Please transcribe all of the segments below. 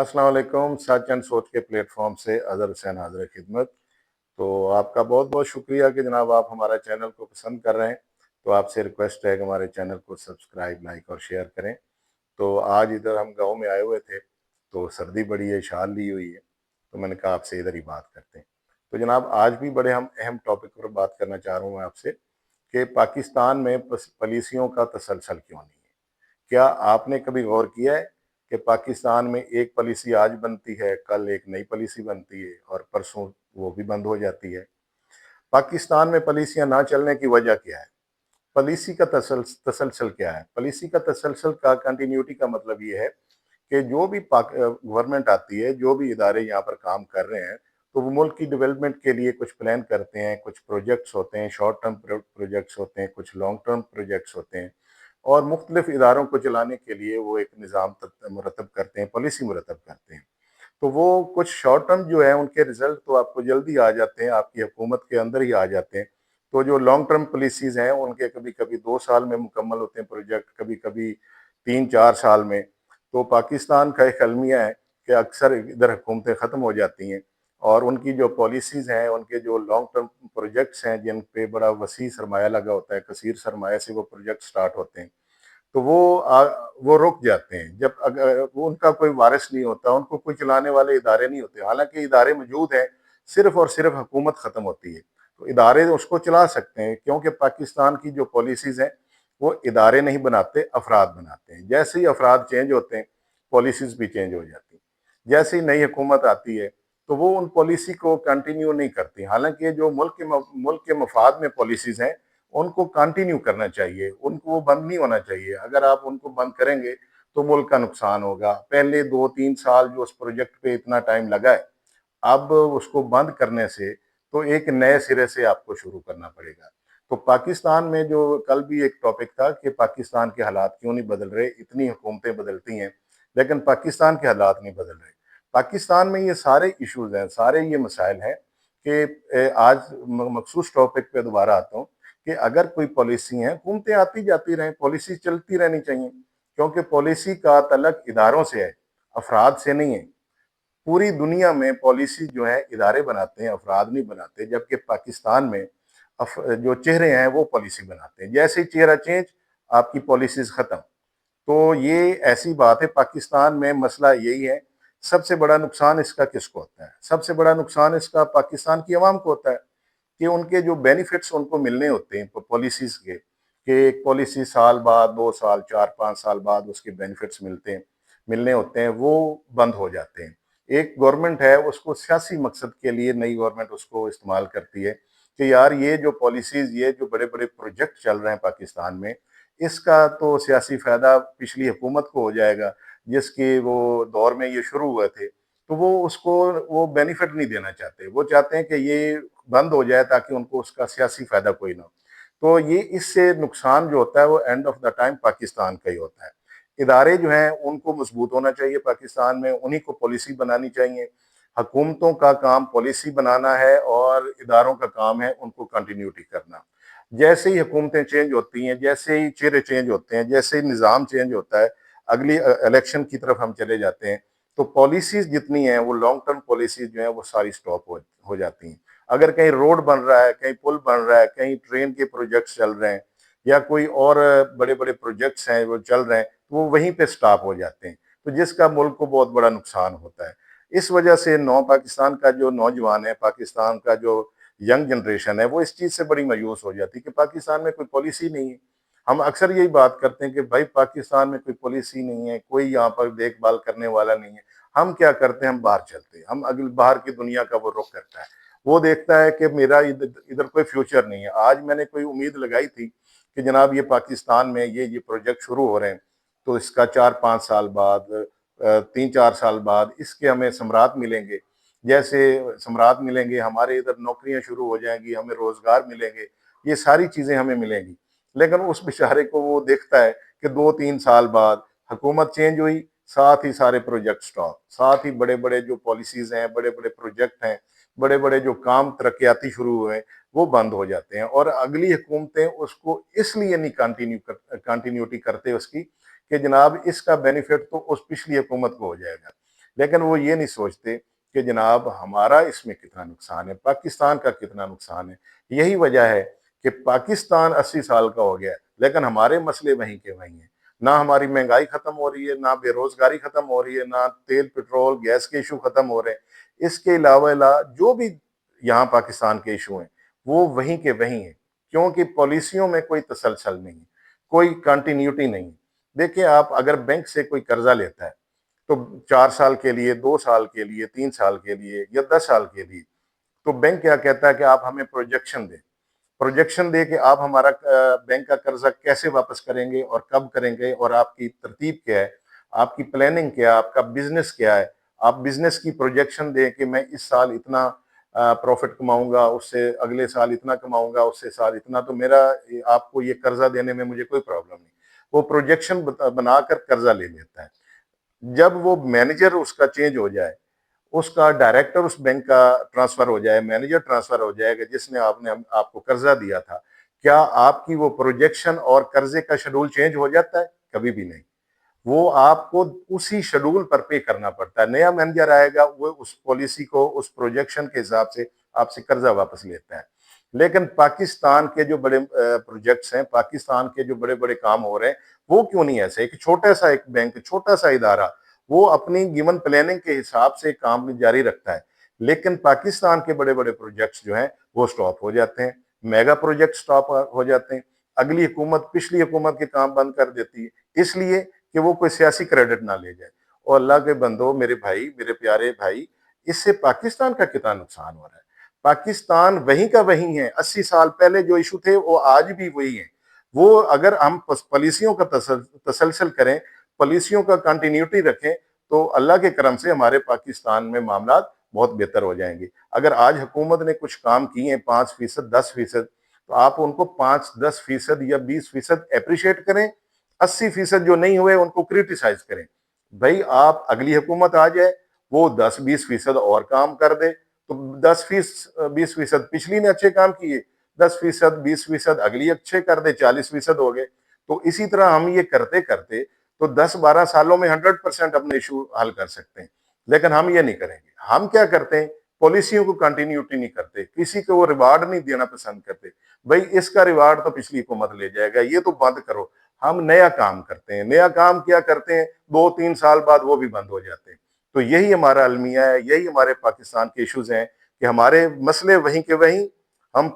अस्सलाम वालेकुम। Such and सोच के प्लेटफॉर्म से अज़हर हुसैन हाज़िर खिदमत। तो आपका बहुत बहुत शुक्रिया कि जनाब आप हमारा चैनल को पसंद कर रहे हैं। तो आपसे रिक्वेस्ट है कि हमारे चैनल को सब्सक्राइब, लाइक और शेयर करें। तो आज इधर हम गांव में आए हुए थे, तो सर्दी बड़ी है, शाल ली हुई है, तो मैंने कहा आपसे इधर ही बात करते हैं। तो जनाब आज भी बड़े हम अहम टॉपिक पर बात करना चाह रहा हूँ मैं आपसे कि पाकिस्तान में पॉलिसियों का तसलसल क्यों नहीं है। क्या आपने कभी गौर किया है कि पाकिस्तान में एक पॉलिसी आज बनती है, कल एक नई पॉलिसी बनती है और परसों वो भी बंद हो जाती है। पाकिस्तान में पॉलिसियां ना चलने की वजह क्या है? पॉलिसी का तसलसल क्या है? पॉलिसी का तसलसल का कंटिन्यूटी का मतलब ये है कि जो भी गवर्नमेंट आती है, जो भी इदारे यहाँ पर काम कर रहे हैं, तो वो मुल्क की डेवलपमेंट के लिए कुछ प्लान करते हैं, कुछ प्रोजेक्ट्स होते हैं, शॉर्ट टर्म प्रोजेक्ट्स होते हैं, कुछ लॉन्ग टर्म प्रोजेक्ट्स होते हैं, और मुख्तलिफ इदारों को चलाने के लिए वो एक निज़ाम मुरतब करते हैं, पॉलिसी मुरतब करते हैं। तो वो कुछ शॉर्ट टर्म जो है उनके रिजल्ट तो आपको जल्दी आ जाते हैं, आपकी हुकूमत के अंदर ही आ जाते हैं। तो जो लॉन्ग टर्म पॉलिसीज़ हैं उनके कभी कभी 2 साल में मुकम्मल होते हैं प्रोजेक्ट, कभी कभी 3-4 साल में। तो पाकिस्तान का एक अलमिया है कि अक्सर इधर हुकूमतें ख़त्म हो जाती हैं और उनकी जो पॉलिसीज़ हैं, उनके जो लॉन्ग टर्म प्रोजेक्ट्स हैं जिन पे बड़ा वसी सरमाया लगा होता है, कसीर सरमाया से वो प्रोजेक्ट स्टार्ट होते हैं, तो वो रुक जाते हैं। जब अगर वो उनका कोई वारिस नहीं होता, उनको कोई चलाने वाले इदारे नहीं होते, हालांकि इदारे मौजूद हैं, सिर्फ और सिर्फ हुकूमत ख़त्म होती है तो इदारे उसको चला सकते हैं, क्योंकि पाकिस्तान की जो पॉलिसीज़ हैं वो इदारे नहीं बनाते, अफराद बनाते हैं। जैसे ही अफराद चेंज होते हैं, पॉलिसीज़ भी चेंज हो जाती हैं। जैसे ही नई हुकूमत आती है तो वो उन पॉलिसी को कंटिन्यू नहीं करती, हालांकि जो मुल्क के मफाद में पॉलिसीज़ हैं उनको कंटिन्यू करना चाहिए, उनको वो बंद नहीं होना चाहिए। अगर आप उनको बंद करेंगे तो मुल्क का नुकसान होगा। पहले 2-3 साल जो उस प्रोजेक्ट पे इतना टाइम लगा है, अब उसको बंद करने से तो एक नए सिरे से आपको शुरू करना पड़ेगा। तो पाकिस्तान में जो कल भी एक टॉपिक था कि पाकिस्तान के हालात क्यों नहीं बदल रहे, इतनी हुकूमतें बदलती हैं लेकिन पाकिस्तान के हालात नहीं बदल रहे। पाकिस्तान में ये सारे इश्यूज हैं, सारे ये मसाइल हैं कि आज मखसूस टॉपिक पे दोबारा आता हूँ कि अगर कोई पॉलिसी है, हुकूमतें आती जाती रहें, पॉलिसी चलती रहनी चाहिए, क्योंकि पॉलिसी का तल्लक इदारों से है, अफराद से नहीं है। पूरी दुनिया में पॉलिसी जो है इदारे बनाते हैं, अफराद नहीं बनाते, जबकि पाकिस्तान में जो चेहरे हैं वो पॉलिसी बनाते हैं। जैसे ही चेहरा चेंज, आपकी पॉलिसीज खत्म। तो ये ऐसी बात है, पाकिस्तान में मसला यही है। सबसे बड़ा नुकसान इसका किसको होता है? सबसे बड़ा नुकसान इसका पाकिस्तान की आवाम को होता है कि उनके जो बेनिफिट्स उनको मिलने होते हैं पॉलिसीज के, कि एक पॉलिसी साल बाद, 2 साल, 4-5 साल बाद उसके बेनिफिट्स मिलने होते हैं, वो बंद हो जाते हैं। एक गवर्नमेंट है, उसको सियासी मकसद के लिए नई गवर्नमेंट उसको इस्तेमाल करती है कि यार ये जो पॉलिसीज, ये जो बड़े बड़े प्रोजेक्ट चल रहे हैं पाकिस्तान में, इसका तो सियासी फायदा पिछली हुकूमत को हो जाएगा जिसके वो दौर में ये शुरू हुए थे। तो वो उसको वो बेनिफिट नहीं देना चाहते, वो चाहते हैं कि ये बंद हो जाए ताकि उनको उसका सियासी फायदा कोई ना हो। तो ये इससे नुकसान जो होता है वो end of the time Pakistan का ही होता है। इदारे जो हैं उनको मजबूत होना चाहिए पाकिस्तान में, उन्हीं को पॉलिसी बनानी चाहिए। हुकूमतों का काम पॉलिसी बनाना है और इदारों का काम है उनको कंटिन्यूटी करना। जैसे ही हुकूमतें चेंज होती हैं, जैसे ही चेहरे चेंज होते हैं, जैसे ही निज़ाम चेंज होता है, अगली इलेक्शन की तरफ हम चले जाते हैं, तो पॉलिसीज जितनी हैं वो लॉन्ग टर्म पॉलिसीज जो हैं वो सारी स्टॉप हो जाती हैं। अगर कहीं रोड बन रहा है, कहीं पुल बन रहा है, कहीं ट्रेन के प्रोजेक्ट्स चल रहे हैं या कोई और बड़े बड़े प्रोजेक्ट्स हैं वो चल रहे हैं, तो वो वहीं पे स्टॉप हो जाते हैं, तो जिसका मुल्क को बहुत बड़ा नुकसान होता है। इस वजह से नौ पाकिस्तान का जो नौजवान है, पाकिस्तान का जो यंग जनरेशन है, वो इस चीज़ से बड़ी मायूस हो जाती है कि पाकिस्तान में कोई पॉलिसी नहीं है। हम अक्सर यही बात करते हैं कि भाई पाकिस्तान में कोई पॉलिसी नहीं है, कोई यहाँ पर देखभाल करने वाला नहीं है। हम क्या करते हैं, हम बाहर चलते हैं, हम अगली बाहर की दुनिया का वो रुख करता है। वो देखता है कि मेरा इधर इधर कोई फ्यूचर नहीं है। आज मैंने कोई उम्मीद लगाई थी कि जनाब ये पाकिस्तान में ये प्रोजेक्ट शुरू हो रहे हैं, तो इसका 4-5 साल बाद, 3-4 साल बाद इसके हमें समरात मिलेंगे। जैसे समरात मिलेंगे, हमारे इधर नौकरियां शुरू हो जाएंगी, हमें रोजगार मिलेंगे, ये सारी चीजें हमें मिलेंगी। लेकिन उस बेचारे को वो देखता है कि 2-3 साल बाद हुकूमत चेंज हुई, साथ ही सारे प्रोजेक्ट स्टॉप, साथ ही बड़े बड़े जो पॉलिसीज हैं, बड़े बड़े प्रोजेक्ट हैं, बड़े बड़े जो काम तरक्याती शुरू हुए वो बंद हो जाते हैं। और अगली हुकूमतें उसको इसलिए नहीं कंटिन्यूटी करते उसकी कि जनाब इसका बेनिफिट तो उस पिछली हुकूमत को हो जाएगा। لیکن وہ یہ نہیں سوچتے کہ جناب ہمارا اس میں کتنا نقصان ہے، پاکستان کا کتنا نقصان ہے۔ یہی وجہ ہے کہ پاکستان 80 سال کا ہو گیا لیکن ہمارے مسئلے وہیں کے وہیں ہیں، نہ ہماری مہنگائی ختم ہو رہی ہے، نہ بے روزگاری ختم ہو رہی ہے، نہ تیل پٹرول گیس کے ایشو ختم ہو رہے ہیں۔ اس کے علاوہ جو بھی یہاں پاکستان کے ایشو ہیں وہ وہیں کے وہیں ہیں، کیونکہ پالیسیوں میں کوئی تسلسل نہیں، کوئی کنٹینیوٹی نہیں۔ دیکھیں آپ اگر بینک سے کوئی قرضہ لیتا ہے تو 4 سال کے لیے، 2 سال کے لیے، 3 سال کے لیے یا 10 سال کے لیے، تو بینک کیا کہتا ہے کہ آپ ہمیں پروجیکشن دے کہ آپ ہمارا بینک کا قرضہ کیسے واپس کریں گے اور کب کریں گے، اور آپ کی ترتیب کیا ہے، آپ کی پلاننگ کیا ہے، آپ کا بزنس کیا ہے۔ آپ بزنس کی پروجیکشن دیں کہ میں اس سال اتنا پروفٹ کماؤں گا، اس سے اگلے سال اتنا کماؤں گا، اس سے سال اتنا، تو میرا آپ کو یہ قرضہ دینے میں مجھے کوئی پرابلم نہیں۔ وہ پروجیکشن بنا کر قرضہ لے لیتا ہے۔ جب وہ مینیجر اس کا چینج ہو جائے، اس کا ڈائریکٹر اس بینک کا ٹرانسفر ہو جائے، مینیجر ٹرانسفر ہو جائے گا جس نے آپ کو قرضہ دیا تھا، کیا آپ کی وہ پروجیکشن اور قرضے کا شیڈول چینج ہو جاتا ہے؟ کبھی بھی نہیں۔ وہ آپ کو اسی شیڈول پر پے کرنا پڑتا ہے۔ نیا مینیجر آئے گا، وہ اس پالیسی کو، اس پروجیکشن کے حساب سے آپ سے قرضہ واپس لیتا ہے۔ لیکن پاکستان کے جو بڑے پروجیکٹس ہیں، پاکستان کے جو بڑے بڑے کام ہو رہے ہیں، وہ کیوں نہیں ایسے؟ ایک چھوٹا سا ایک بینک، چھوٹا سا ادارہ، وہ اپنی گیون پلاننگ کے حساب سے کام جاری رکھتا ہے، لیکن پاکستان کے بڑے بڑے پروجیکٹس جو ہیں وہ سٹاپ ہو جاتے ہیں، میگا پروجیکٹ سٹاپ ہو جاتے ہیں۔ اگلی حکومت پچھلی حکومت کے کام بند کر دیتی ہے، اس لیے کہ وہ کوئی سیاسی کریڈٹ نہ لے جائے۔ اور اللہ کے بندو، میرے بھائی، میرے پیارے بھائی، اس سے پاکستان کا کتنا نقصان ہو رہا ہے؟ پاکستان وہیں کا وہیں ہے، 80 سال پہلے جو ایشو تھے وہ آج بھی وہی ہیں۔ وہ اگر ہم پالیسیوں کا تسلسل کریں، پالیسیوں کا کنٹینیوٹی رکھیں، تو اللہ کے کرم سے ہمارے پاکستان میں معاملات بہت بہتر ہو جائیں گے۔ اگر آج حکومت نے کچھ کام کیے ہیں 5%، 10%، تو آپ ان کو 5-10% یا 20% اپریشیٹ کریں، 80% جو نہیں ہوئے ان کو کریٹیسائز کریں۔ بھائی آپ اگلی حکومت آ جائے، وہ 10-20% اور کام کر دے، تو 10-20% پچھلی نے اچھے کام کیے، 10%، 20% اگلی اچھے کر دے، 40% ہو گئے۔ تو اسی طرح ہم یہ کرتے کرتے تو 10-12 سالوں میں 100% اپنے ایشو حل کر سکتے ہیں، لیکن ہم یہ نہیں کریں گے۔ ہم کیا کرتے ہیں؟ پالیسیوں کو کنٹینیوٹی نہیں کرتے، کسی کو وہ ریوارڈ نہیں دینا پسند کرتے۔ بھائی اس کا ریوارڈ تو پچھلی حکومت لے جائے گا، یہ تو بند کرو۔ ہم نیا کام کرتے ہیں، نیا کام کیا کرتے ہیں، 2-3 سال بعد وہ بھی بند ہو جاتے ہیں۔ تو یہی ہمارا المیہ ہے، یہی ہمارے پاکستان کے ایشوز ہیں کہ ہمارے مسئلے وہیں کے وہیں، ہم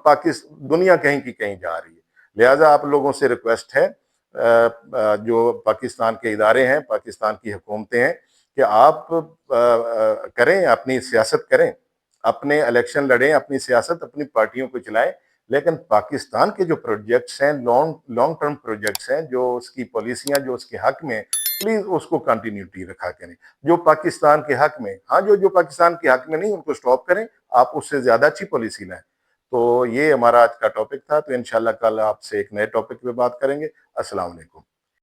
دنیا کہیں کی کہیں جا رہی ہے۔ لہٰذا آپ لوگوں سے ریکویسٹ ہے، جو پاکستان کے ادارے ہیں، پاکستان کی حکومتیں ہیں، کہ آپ کریں، اپنی سیاست کریں، اپنے الیکشن لڑیں، اپنی سیاست اپنی پارٹیوں کو چلائیں، لیکن پاکستان کے جو پروجیکٹس ہیں، لانگ ٹرم پروجیکٹس ہیں، جو اس کی پالیسیاں جو اس کے حق میں، پلیز اس کو کنٹینیوٹی رکھا کریں۔ جو پاکستان کے حق میں، ہاں جو پاکستان کے حق میں نہیں، ان کو سٹاپ کریں، آپ اس سے زیادہ اچھی پالیسی لائیں۔ تو یہ ہمارا آج کا ٹاپک تھا، تو انشاءاللہ کل آپ سے ایک نئے ٹاپک پہ بات کریں گے۔ السلام علیکم۔